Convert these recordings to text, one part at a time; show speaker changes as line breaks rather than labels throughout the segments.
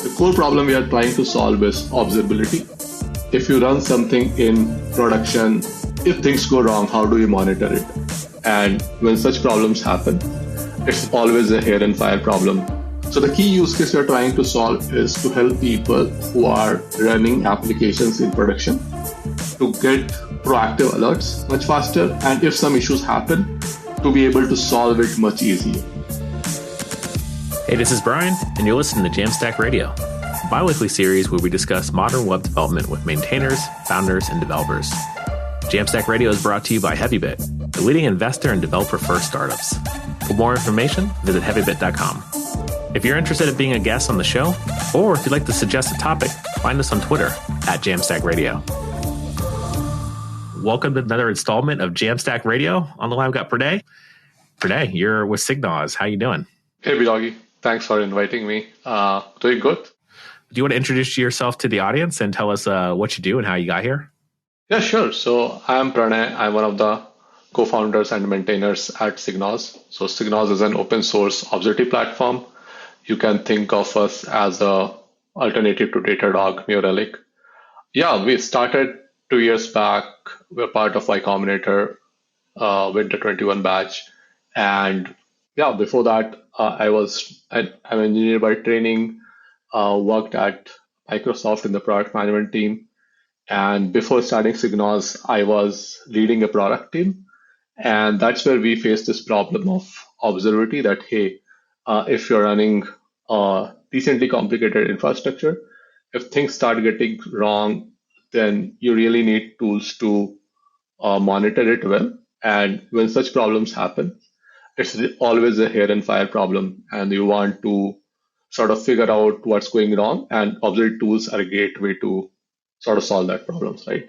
The core problem we are trying to solve is observability. If you run something in production, if things go wrong, how do you monitor it? And when such problems happen, it's always a hair and fire problem. So the key use case we're trying to solve is to help people who are running applications in production to get proactive alerts much faster, and if some issues happen, to be able to solve it much easier.
Hey, this is Brian, and you're listening to Jamstack Radio, a bi-weekly series where we discuss modern web development with maintainers, founders, and developers. Jamstack Radio is brought to you by Heavybit, the leading investor in developer-first startups. For more information, visit heavybit.com. If you're interested in being a guest on the show, or if you'd like to suggest a topic, find us on Twitter at Jamstack Radio. Welcome to another installment of Jamstack Radio. On the line, we've got Pranay. Pranay, you're with SigNoz. How you doing?
Hey, Bilogi. Thanks for inviting me. Doing good.
Do you want to introduce yourself to the audience and tell us what you do and how you got here?
Yeah, sure. So I'm Pranay. I'm one of the co-founders and maintainers at SigNoz. So SigNoz is an open source observability platform. You can think of us as a alternative to Datadog, New Relic. Yeah, we started 2 years back. We're part of Y Combinator, Winter 21 batch. And yeah, before that, I'm an engineer by training, worked at Microsoft in the product management team. And before starting SigNoz, I was leading a product team. And that's where we faced this problem of observability that, hey, if you're running a decently complicated infrastructure, if things start getting wrong, then you really need tools to monitor it well. And when such problems happen, it's always a hair and fire problem, and you want to sort of figure out what's going wrong, and observability tools are a great way to sort of solve that problems, right?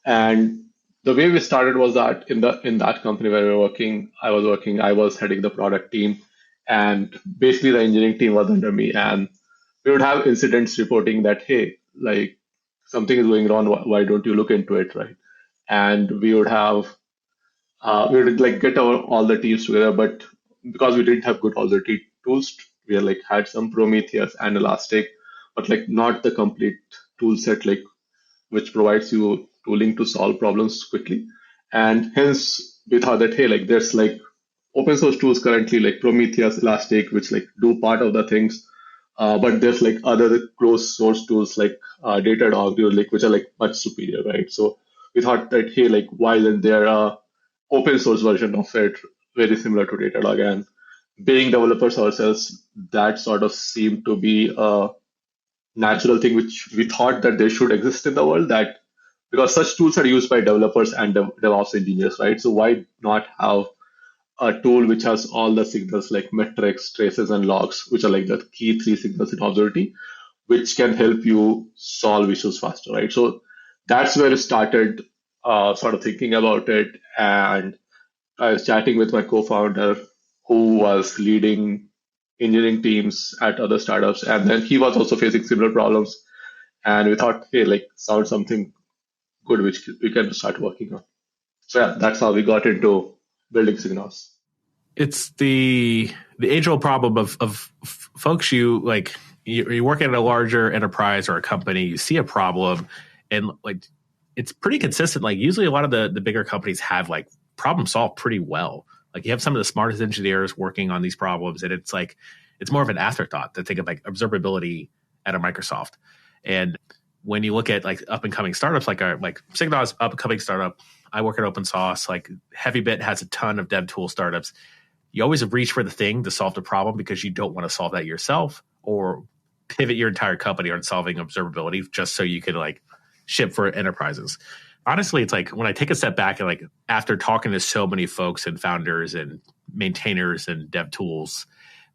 And the way we started was that in that company where we were working, I was heading the product team, and basically the engineering team was under me, and we would have incidents reporting that, hey, like something is going wrong, why don't you look into it, right? And we would like get all the teams together, but because we didn't have good observability tools, we had some Prometheus and Elastic, but like not the complete tool set which provides you tooling to solve problems quickly. And hence we thought that, hey, there's open source tools currently like Prometheus, Elastic, which do part of the things, but there's other closed source tools like Datadog, which are much superior, right? So we thought that, hey, why isn't there a open source version of it very similar to Datadog? And being developers ourselves, that sort of seemed to be a natural thing which we thought that they should exist in the world, that because such tools are used by developers and DevOps engineers, right? So why not have a tool which has all the signals like metrics, traces, and logs, which are the key three signals in observability, which can help you solve issues faster, right? So that's where it started sort of thinking about it. And I was chatting with my co-founder who was leading engineering teams at other startups. And then he was also facing similar problems. And we thought, hey, sounds something good, which we can start working on. So yeah, that's how we got into building SigNoz.
It's the age-old problem of folks you work at a larger enterprise or a company, you see a problem, and it's pretty consistent. Usually a lot of the bigger companies have problem solved pretty well. You have some of the smartest engineers working on these problems, and it's more of an afterthought to think of observability at a Microsoft. And when you look at up and coming startups like SigNoz, up and coming startup, I work at open source. Heavybit has a ton of dev tool startups. You always reach for the thing to solve the problem because you don't want to solve that yourself or pivot your entire company on solving observability just so you could ship for enterprises. Honestly, it's when I take a step back and after talking to so many folks and founders and maintainers and dev tools,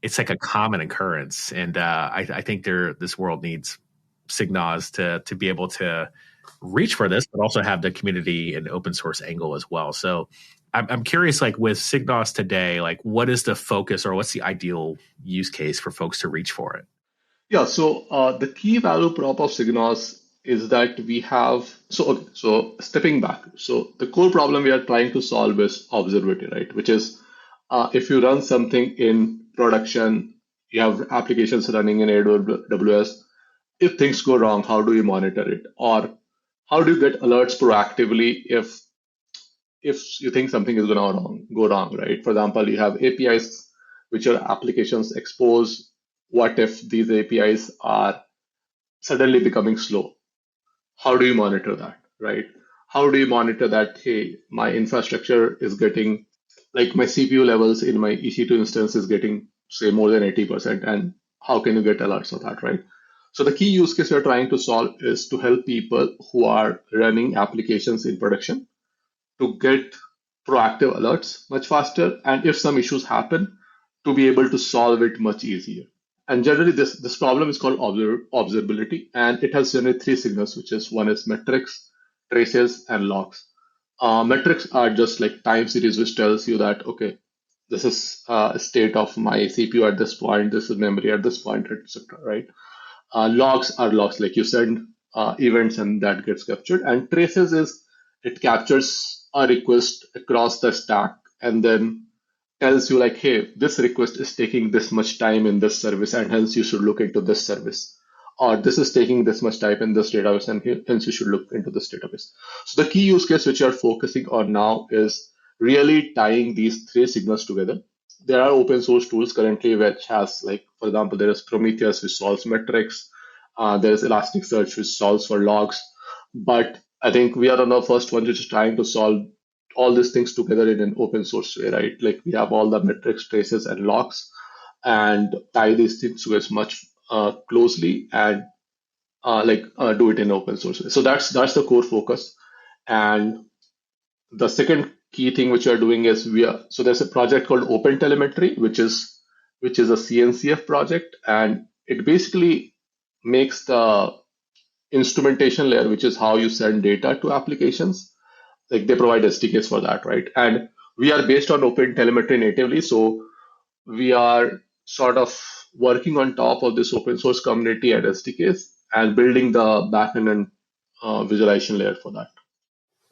it's a common occurrence. And I think this world needs SigNoz to be able to reach for this, but also have the community and open source angle as well. So I'm curious, with SigNoz today, what is the focus or what's the ideal use case for folks to reach for it?
Yeah, so the key value prop of SigNoz is that we have, so stepping back, so the core problem we are trying to solve is observability, right? Which is if you run something in production, you have applications running in AWS, if things go wrong, how do you monitor it? Or how do you get alerts proactively if you think something is going to go wrong, right? For example, you have APIs which your applications expose. What if these APIs are suddenly becoming slow? How do you monitor that, right? How do you monitor that, hey, my infrastructure is getting, like my CPU levels in my EC2 instance is getting, say, more than 80%, and how can you get alerts of that, right? So the key use case we're trying to solve is to help people who are running applications in production to get proactive alerts much faster, and if some issues happen, to be able to solve it much easier. And generally, this problem is called observability, and it has generally three signals, which is one is metrics, traces, and logs. Metrics are just like time series, which tells you that, okay, this is a state of my CPU at this point, this is memory at this point, etc. Right? Logs are logs, like you send events and that gets captured. And traces is it captures a request across the stack and then tells you like, hey, this request is taking this much time in this service, and hence you should look into this service. Or this is taking this much time in this database, and hence you should look into this database. So the key use case which you are focusing on now is really tying these three signals together. There are open source tools currently which has, like, for example, there is Prometheus which solves metrics. There is Elasticsearch which solves for logs. But I think we are on the first one which is trying to solve all these things together in an open source way, right? Like we have all the metrics, traces, and logs, and tie these things together much closely and do it in open source way. So that's the core focus. And the second key thing which we are doing is so there's a project called OpenTelemetry, which is a CNCF project, and it basically makes the instrumentation layer, which is how you send data to applications. Like they provide SDKs for that, right? And we are based on OpenTelemetry natively, so we are sort of working on top of this open source community and SDKs and building the backend and visualization layer for that.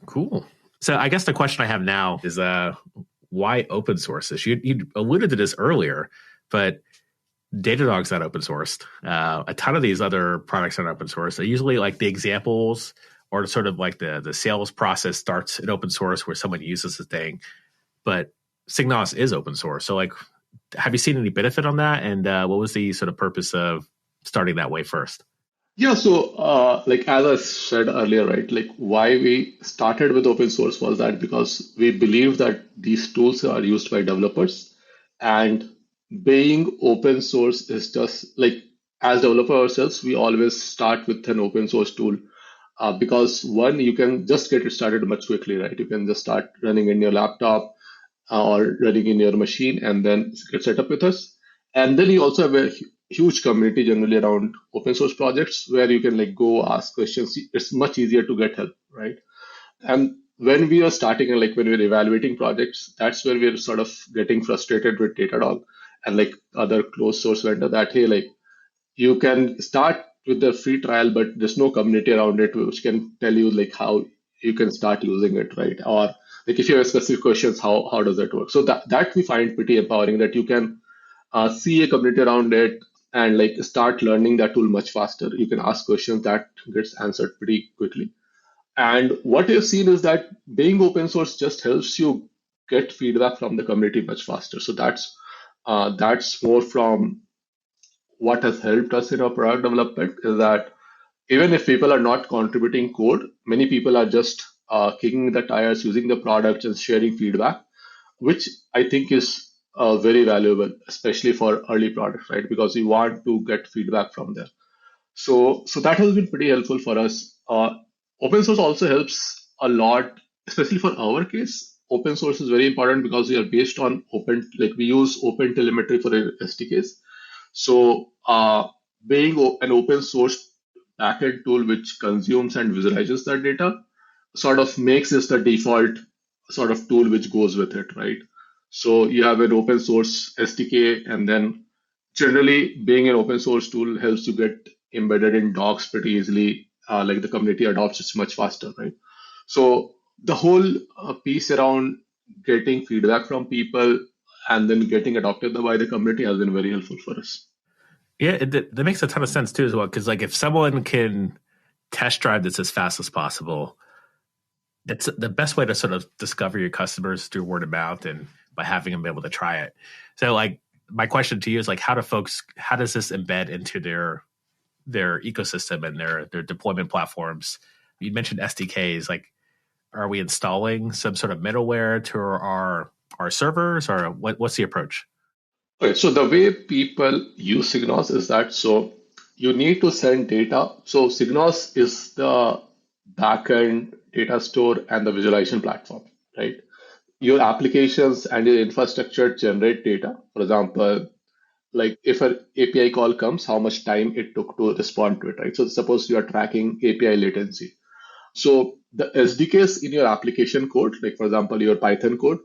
Cool. So I guess the question I have now is why open source this? You alluded to this earlier, but Datadog's not open sourced. A ton of these other products are open source. They're usually like the examples or sort of like the sales process starts in open source where someone uses the thing. But SigNoz is open source. So like, have you seen any benefit on that? And what was the sort of purpose of starting that way first?
Yeah, so like as I said earlier, right, like why we started with open source was that because we believe that these tools are used by developers, and being open source is just like, as developers ourselves, we always start with an open source tool because one, you can just get it started much quickly, right? You can just start running in your laptop or running in your machine and then get set up with us. And then you also have a huge community generally around open source projects where you can like go ask questions. It's much easier to get help, right? And when we are starting and like when we're evaluating projects, that's where we're sort of getting frustrated with Datadog and like other closed source vendor that, hey, like you can start with the free trial, but there's no community around it which can tell you like how you can start using it, right? Or like if you have specific questions, how does that work? So that we find pretty empowering, that you can see a community around it and like start learning that tool much faster. You can ask questions that gets answered pretty quickly. And what you've seen is that being open source just helps you get feedback from the community much faster. So that's more from what has helped us in our product development, is that even if people are not contributing code, many people are just kicking the tires, using the product and sharing feedback, which I think is very valuable, especially for early products, right? Because we want to get feedback from there. So that has been pretty helpful for us. Open source also helps a lot, especially for our case. Open source is very important because we are based on like we use OpenTelemetry for our SDKs. So being an open source backend tool which consumes and visualizes that data sort of makes this the default sort of tool which goes with it, right? So you have an open source SDK, and then generally being an open source tool helps you get embedded in docs pretty easily. Like the community adopts it much faster, right? So the whole piece around getting feedback from people and then getting adopted by the community has been very helpful for us.
Yeah, that makes a ton of sense too as well. Because like if someone can test drive this as fast as possible, that's the best way to sort of discover your customers through word of mouth and by having them be able to try it. So like my question to you is like how does this embed into their ecosystem and their deployment platforms? You mentioned SDKs. Like, are we installing some sort of middleware to our servers, or what's the approach?
Okay, so the way people use SigNoz is that so you need to send data. So SigNoz is the backend data store and the visualization platform, right? Your applications and your infrastructure generate data. For example, like if an API call comes, how much time it took to respond to it, right? So suppose you are tracking API latency. So the SDKs in your application code, like for example, your Python code,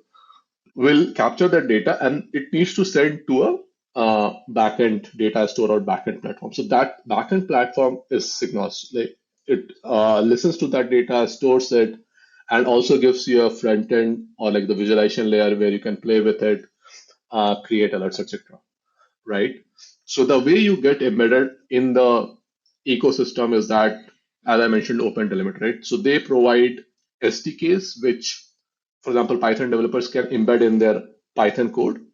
will capture that data and it needs to send to a backend data store or backend platform. So that backend platform is SigNoz. Like it listens to that data, stores it, and also gives you a front end or like the visualization layer where you can play with it, create alerts, etc. Right? So the way you get embedded in the ecosystem is that, as I mentioned, OpenTelemetry, right? So they provide SDKs, which, for example, Python developers can embed in their Python code.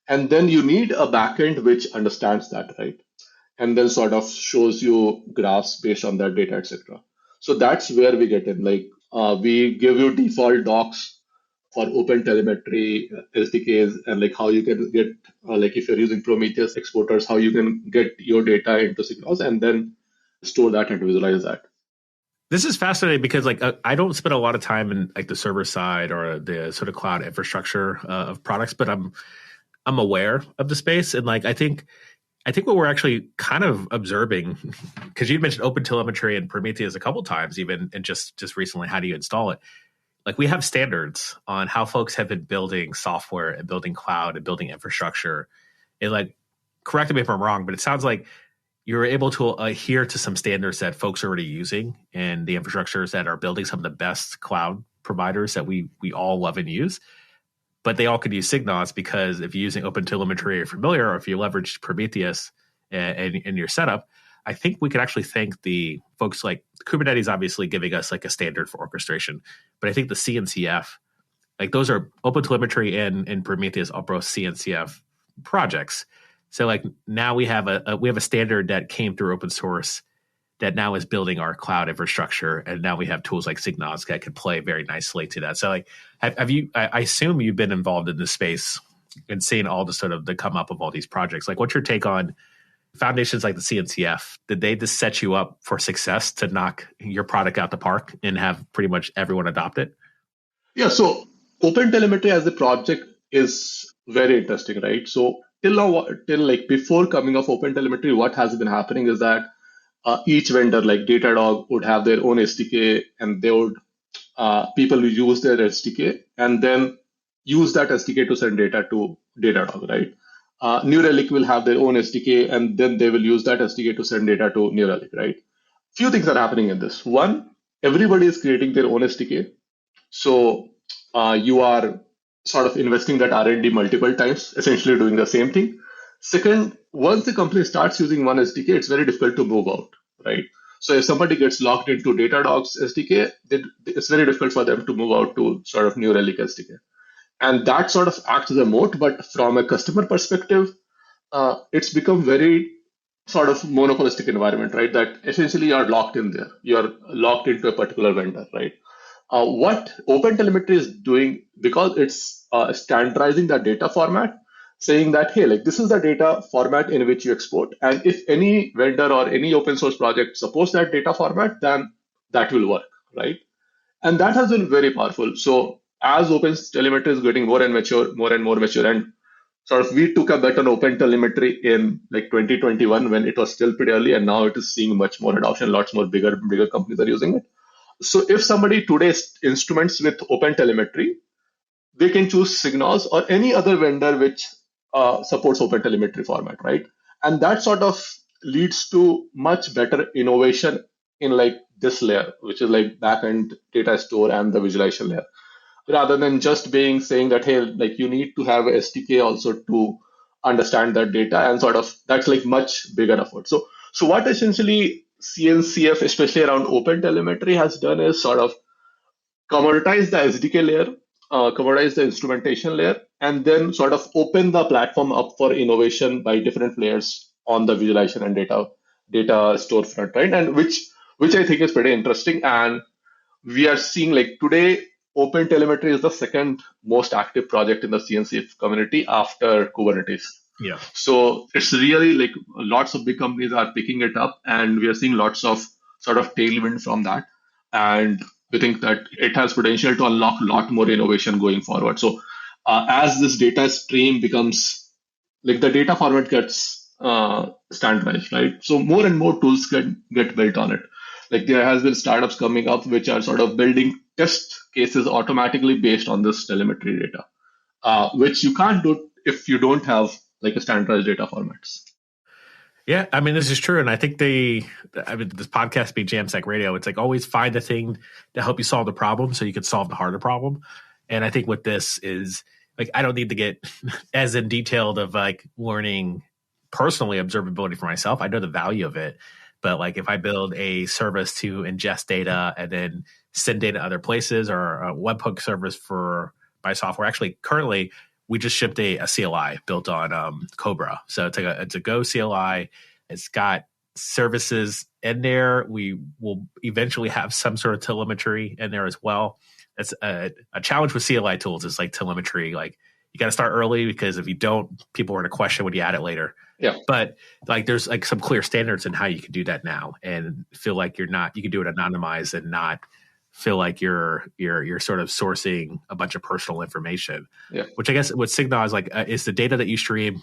And then you need a backend which understands that, right? And then sort of shows you graphs based on that data, etc. So that's where we get in. Like we give you default docs for OpenTelemetry SDKs and like how you can get like if you're using Prometheus exporters, how you can get your data into SigNoz and then store that and visualize that.
This is fascinating because like I don't spend a lot of time in like the server side or the sort of cloud infrastructure of products, but I'm aware of the space. And like I think what we're actually kind of observing, because you mentioned OpenTelemetry and Prometheus a couple times, even and just recently, how do you install it? Like we have standards on how folks have been building software and building cloud and building infrastructure. And like, correct me if I'm wrong, but it sounds like you're able to adhere to some standards that folks are already using and the infrastructures that are building some of the best cloud providers that we all love and use. But they all could use SigNoz because if you're using OpenTelemetry or familiar, or if you leverage Prometheus in your setup, I think we could actually thank the folks like Kubernetes, obviously giving us like a standard for orchestration. But I think the CNCF, like those are OpenTelemetry and Prometheus are both CNCF projects. So like now we have a standard that came through open source that now is building our cloud infrastructure, and now we have tools like SigNoz that could play very nicely to that. So like, have you? I assume you've been involved in this space and seeing all the sort of the come up of all these projects. Like, what's your take on foundations like the CNCF? Did they just set you up for success to knock your product out the park and have pretty much everyone adopt it?
Yeah. So OpenTelemetry as a project is very interesting, right? So till now, till like before coming of OpenTelemetry, what has been happening is that each vendor like Datadog would have their own SDK and they would people will use their SDK and then use that SDK to send data to Datadog, right? New Relic will have their own SDK and then they will use that SDK to send data to New Relic, right? Few things are happening in this. One, everybody is creating their own SDK. So you are sort of investing that R&D multiple times, essentially doing the same thing. Second, once the company starts using one SDK, it's very difficult to move out, right? So if somebody gets locked into Datadog's SDK, it's very difficult for them to move out to sort of New Relic SDK. And that sort of acts as a moat, but from a customer perspective, it's become very sort of monopolistic environment, right? That essentially you're locked in there. You're locked into a particular vendor, right? What OpenTelemetry is doing, because it's standardizing the data format, saying that, hey, like this is the data format in which you export. And if any vendor or any open source project supports that data format, then that will work, right? And that has been very powerful. So as OpenTelemetry is getting more and more mature, and sort of we took a bet on OpenTelemetry in like 2021 when it was still pretty early, and now it is seeing much more adoption, lots more bigger companies are using it. So if somebody today instruments with OpenTelemetry, they can choose SigNoz or any other vendor which supports OpenTelemetry format, right? And that sort of leads to much better innovation in like this layer, which is like backend data store and the visualization layer, rather than just being saying that, hey, like you need to have a SDK also to understand that data, and sort of that's like much bigger effort. So what essentially CNCF, especially around OpenTelemetry, has done is sort of commoditize the SDK layer, commoditize the instrumentation layer, and then sort of open the platform up for innovation by different players on the visualization and data storefront, right? And which I think is pretty interesting. And we are seeing like today, OpenTelemetry is the second most active project in the CNCF community after Kubernetes.
Yeah.
So it's really like lots of big companies are picking it up, and we are seeing lots of sort of tailwind from that. And we think that it has potential to unlock a lot more innovation going forward. So as this data stream becomes, like the data format gets standardized, right? So more and more tools get built on it. Like there has been startups coming up which are sort of building test cases automatically based on this telemetry data, which you can't do if you don't have like a standardized data formats.
Yeah, I mean, this is true. And I think this podcast being Jamstack Radio, it's like always find the thing to help you solve the problem so you can solve the harder problem. And I think with this is like, I don't need to get as in detailed of like learning personally observability for myself. I know the value of it. But like if I build a service to ingest data and then send data to other places, or a webhook service for my software, actually currently we just shipped a CLI built on Cobra. So it's a Go CLI. It's got services in there. We will eventually have some sort of telemetry in there as well. That's a challenge with CLI tools is like telemetry. Like you got to start early, because if you don't, people are going to question when you add it later.
Yeah.
But like there's like some clear standards in how you can do that now, and feel like you can do it anonymized and not feel like you're sort of sourcing a bunch of personal information.
Yeah.
Which I guess with SigNoz is the data that you stream.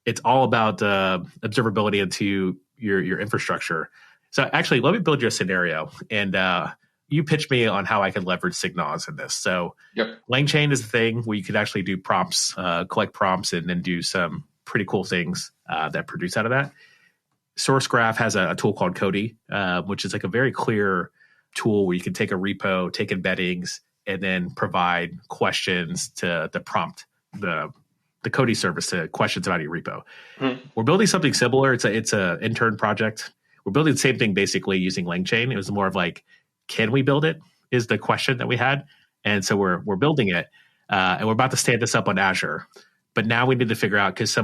It's all about observability into your infrastructure. So actually, let me build you a scenario, and you pitch me on how I could leverage SigNoz in this. So LangChain is the thing where you could actually do prompts, collect prompts, and then do some pretty cool things that produce out of that. SourceGraph has a tool called Cody, which is like a very clear tool where you can take a repo, take embeddings, and then provide questions to prompt the Cody service to questions about your repo. We're building something similar. It's a intern project. We're building the same thing basically using LangChain. It was more of like, can we build it is the question that we had. And so we're building it, and we're about to stand this up on Azure. But now we need to figure out, because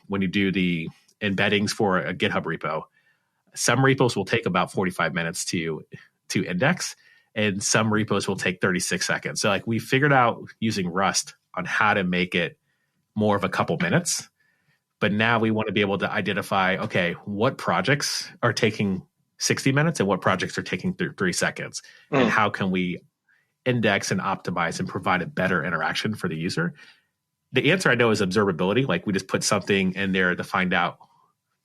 when you do the embeddings for a GitHub repo, some repos will take about 45 minutes to index, and some repos will take 36 seconds. So like we figured out using Rust on how to make it more of a couple minutes. But now we want to be able to identify, okay, what projects are taking 60 minutes and what projects are taking 3 seconds, and how can we index and optimize and provide a better interaction for the user? The answer I know is observability. Like we just put something in there to find out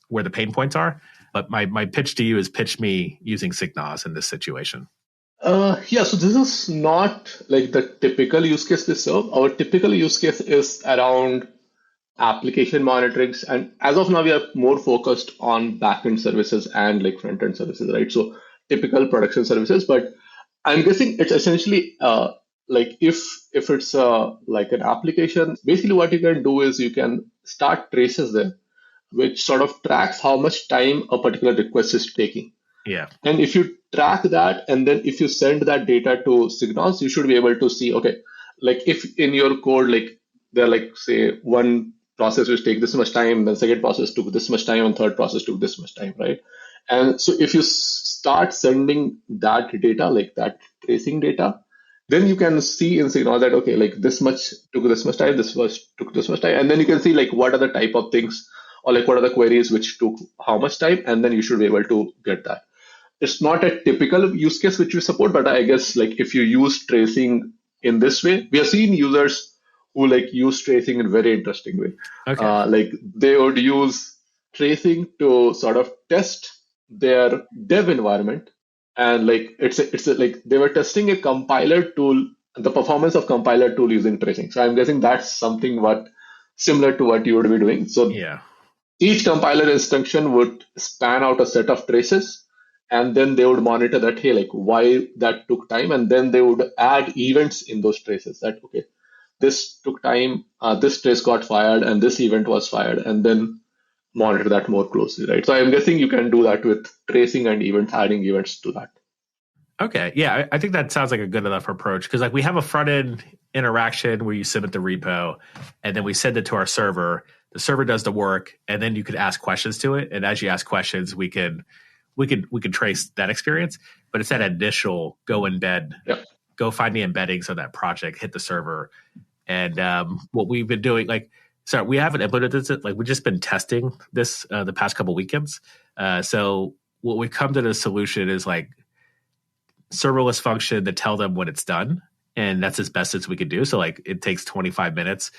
where the pain points are. But my pitch to you is pitch me using SigNoz in this situation.
So this is not like the typical use case we serve. Our typical use case is around application monitoring. And as of now, we are more focused on backend services and like front-end services, right? So typical production services. But I'm guessing it's essentially like if it's like an application, basically what you can do is you can start traces there, which sort of tracks how much time a particular request is taking.
Yeah.
And if you track that, and then if you send that data to SigNoz, you should be able to see, okay, like if in your code, like there like say one process which take this much time, then second process took this much time, and third process took this much time, right? And so if you start sending that data, like that tracing data, then you can see in SigNoz that, okay, like this much took this much time, this much took this much time. And then you can see like what are the type of things, or like what are the queries which took how much time, and then you should be able to get that. It's not a typical use case which we support, but I guess like if you use tracing in this way, we have seen users who like use tracing in a very interesting way.
Okay.
Like they would use tracing to sort of test their dev environment, and like it's like they were testing a compiler tool, the performance of compiler tool using tracing. So I'm guessing that's something similar to what you would be doing. So
yeah,
each compiler instruction would span out a set of traces, and then they would monitor that, hey, like why that took time, and then they would add events in those traces. That okay, this took time, this trace got fired, and this event was fired, and then monitor that more closely, right? So I'm guessing you can do that with tracing and events, adding events to that.
Okay. Yeah, I think that sounds like a good enough approach because like we have a front end interaction where you submit the repo and then we send it to our server. The server does the work and then you could ask questions to it. And as you ask questions, we can trace that experience, but it's that initial go embed, go find the embeddings of that project, hit the server. And what we've been doing, we haven't implemented it. Like we've just been testing this the past couple weekends. So what we've come to the solution is like serverless function to tell them when it's done. And that's as best as we could do. So like it takes 25 minutes.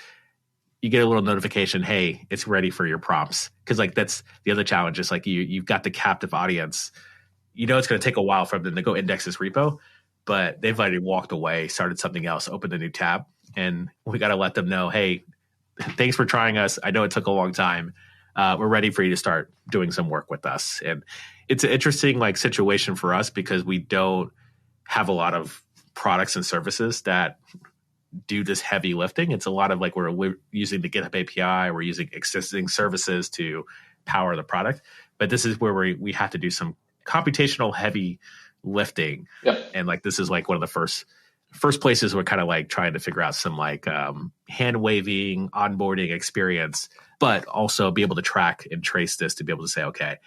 You get a little notification, hey, it's ready for your prompts. Because like that's the other challenge is like you've got the captive audience. You know it's going to take a while for them to go index this repo, but they've already walked away, started something else, opened a new tab. And we got to let them know, hey, thanks for trying us. I know it took a long time. We're ready for you to start doing some work with us. And it's an interesting like situation for us because we don't have a lot of products and services that do this heavy lifting. It's a lot of like we're using the GitHub API, we're using existing services to power the product. But this is where we have to do some computational heavy lifting.
Yep.
And like this is like one of the first places we're kind of like trying to figure out some like hand waving onboarding experience, but also be able to track and trace this to be able to say, okay,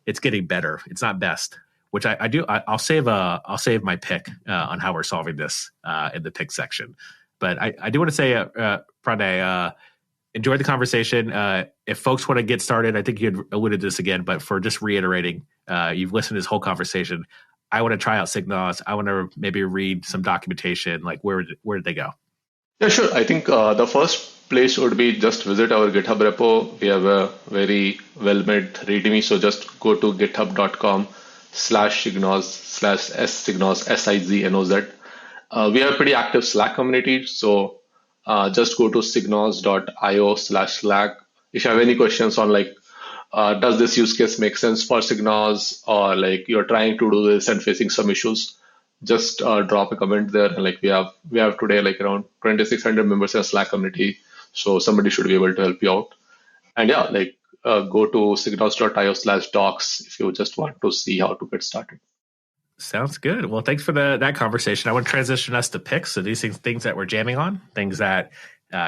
it's getting better. It's not best, which I do. I'll save my pick on how we're solving this in the pick section. But I do want to say, Pranay, enjoyed the conversation. If folks want to get started, I think you had alluded to this again, but for just reiterating, you've listened to this whole conversation. I want to try out SigNoz. I want to maybe read some documentation. Like where did they go?
Yeah, sure. I think the first place would be just visit our GitHub repo. We have a very well-made README. So just go to github.com/SigNoz/SigNoz, SIGNOZ. We have a pretty active Slack community. So just go to signoz.io/Slack. If you have any questions on like, does this use case make sense for SigNoz, or like you're trying to do this and facing some issues, just drop a comment there. And like we have today like around 2,600 members in a Slack community, so somebody should be able to help you out. And yeah, like go to signoz.io/docs if you just want to see how to get started.
Sounds good. Well, thanks for that conversation. I want to transition us to picks. So these things that we're jamming on, things that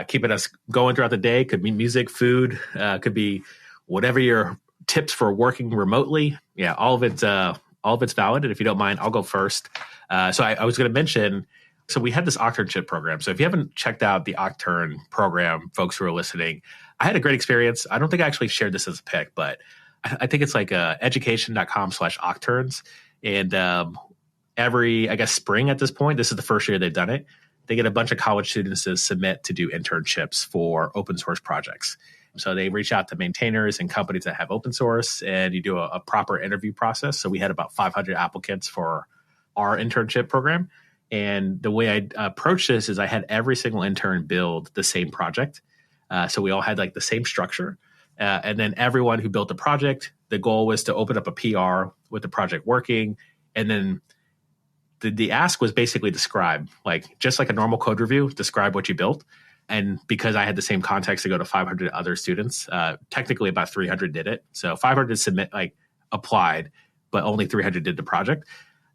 keeping us going throughout the day. Could be music, food, could be whatever your tips for working remotely. Yeah, all of it's valid. And if you don't mind, I'll go first. So I was going to mention, so we had this Octernship program. So if you haven't checked out the Octern program, folks who are listening, I had a great experience. I don't think I actually shared this as a pick, but I think it's like education.com/Octerns. And every, I guess, spring at this point, this is the first year they've done it, they get a bunch of college students to submit to do internships for open source projects. So they reach out to maintainers and companies that have open source, and you do a proper interview process. So we had about 500 applicants for our internship program. And the way I approached this is I had every single intern build the same project. So we all had like the same structure. And then everyone who built the project, the goal was to open up a PR with the project working. And then the ask was basically describe, like just like a normal code review, describe what you built. And because I had the same context to go to 500 other students, technically about 300 did it. So 500 applied, but only 300 did the project.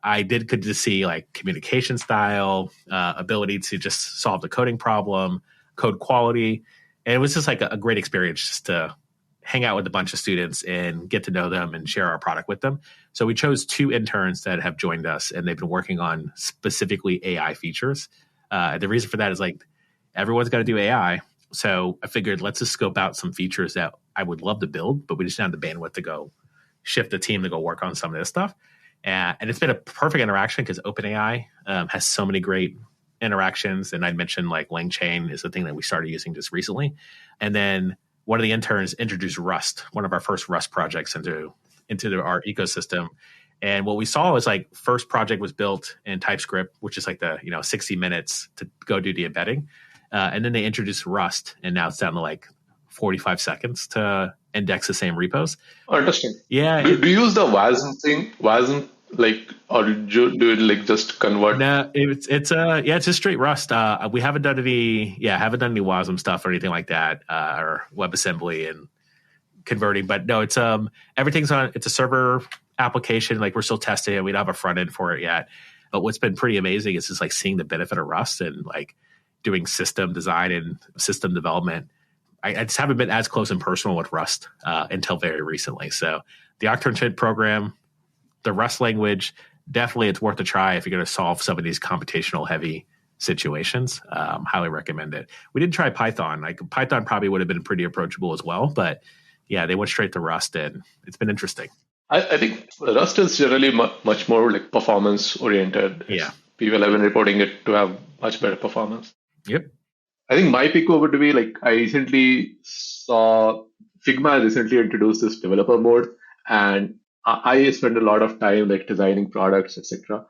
I did good to see like communication style, ability to just solve the coding problem, code quality. And it was just like a great experience just to hang out with a bunch of students and get to know them and share our product with them. So we chose 2 interns that have joined us, and they've been working on specifically AI features. The reason for that is like everyone's got to do AI. So I figured let's just scope out some features that I would love to build, but we just don't have the bandwidth to go shift the team to go work on some of this stuff. And it's been a perfect interaction because OpenAI has so many great interactions. And I mentioned like LangChain is the thing that we started using just recently. And then one of the interns introduced Rust, one of our first Rust projects into our ecosystem. And what we saw was like first project was built in TypeScript, which is like the 60 minutes to go do the embedding. And then they introduced Rust, and now it's down to like 45 seconds to index the same repos.
Oh, interesting.
Yeah.
Do you use the WASM thing? WASM or do you like just convert?
No, it's just straight Rust. We haven't done any WASM stuff or anything like that, or WebAssembly and converting. But no, it's everything's on. It's a server application. Like we're still testing it. We don't have a front end for it yet. But what's been pretty amazing is just like seeing the benefit of Rust and like doing system design and system development. I just haven't been as close and personal with Rust until very recently. So the Octane program, the Rust language, definitely it's worth a try if you're going to solve some of these computational heavy situations. Highly recommend it. We did try Python. Like Python probably would have been pretty approachable as well, but yeah, they went straight to Rust and it's been interesting.
I think Rust is generally much more like performance oriented.
Yeah.
People have been reporting it to have much better performance.
Yep.
I think my pick would be like I recently saw Figma recently introduced this developer mode, and I spend a lot of time like designing products, etc.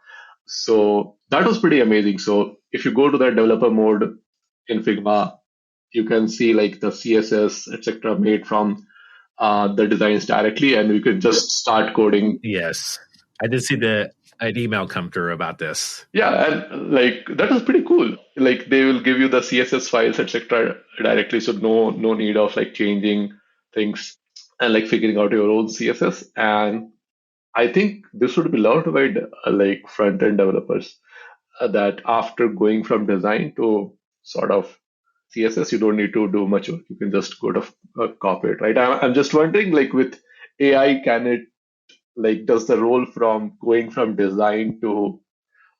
So that was pretty amazing. So if you go to that developer mode in Figma, you can see like the CSS, etc. made from the designs directly, and you can just start coding.
Yes, I did see an email come through about this.
Yeah, and like that was pretty cool. Like they will give you the CSS files, etc. directly, so no need of like changing things and like figuring out your own CSS. And I think this would be loved by like front end developers that after going from design to sort of CSS, you don't need to do much work. You can just go to copy it, right? I'm just wondering, like with AI, can it like does the role from going from design to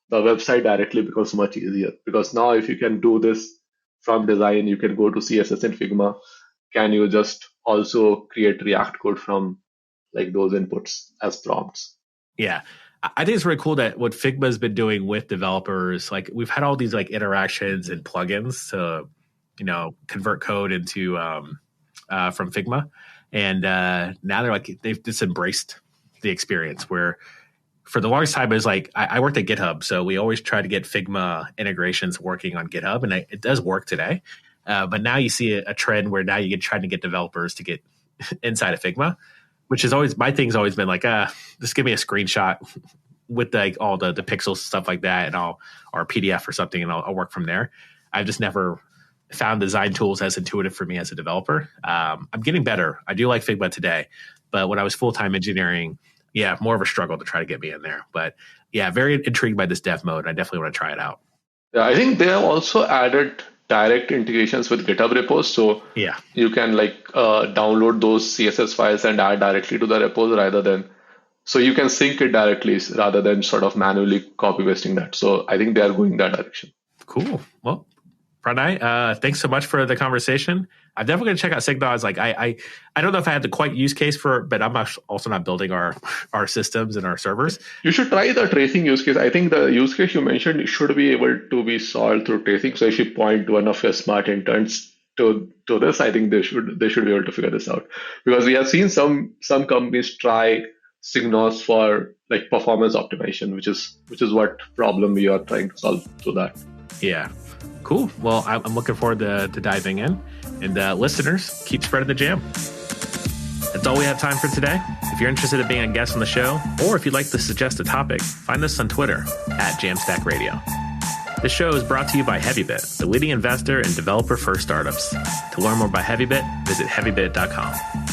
the website directly becomes much easier? Because now if you can do this from design, you can go to CSS in Figma. Can you just also create React code from like those inputs as prompts?
Yeah. I think it's really cool that what Figma has been doing with developers, like we've had all these like interactions and plugins to, convert code into from Figma. And now they're like, they've just embraced the experience where for the longest time it was like, I worked at GitHub. So we always try to get Figma integrations working on GitHub, and it does work today. But now you see a trend where now you're trying to get developers to get inside of Figma, which is always, my thing's always been like, just give me a screenshot with like all the pixels, stuff like that, and or a PDF or something, and I'll work from there. I've just never found design tools as intuitive for me as a developer. I'm getting better. I do like Figma today, but when I was full-time engineering, more of a struggle to try to get me in there. But yeah, very intrigued by this dev mode. I definitely want to try it out.
Yeah, I think they have also added direct integrations with GitHub repos. So
yeah,
you can like download those CSS files and add directly to the repos so you can sync it directly rather than sort of manually copy pasting that. So I think they are going that direction.
Cool. Well, Pranay, thanks so much for the conversation. I'm definitely going to check out SigNoz. Like I don't know if I had the quite use case for it, but I'm also not building our systems and our servers.
You should try the tracing use case. I think the use case you mentioned should be able to be solved through tracing. So if you point one of your smart interns to this, I think they should be able to figure this out, because we have seen some companies try SigNoz for like performance optimization, which is what problem we are trying to solve through that.
Yeah. Cool. Well, I'm looking forward to diving in. And listeners, keep spreading the jam. That's all we have time for today. If you're interested in being a guest on the show, or if you'd like to suggest a topic, find us on Twitter at Jamstack Radio. This show is brought to you by Heavybit, the leading investor in developer-first startups. To learn more about Heavybit, visit heavybit.com.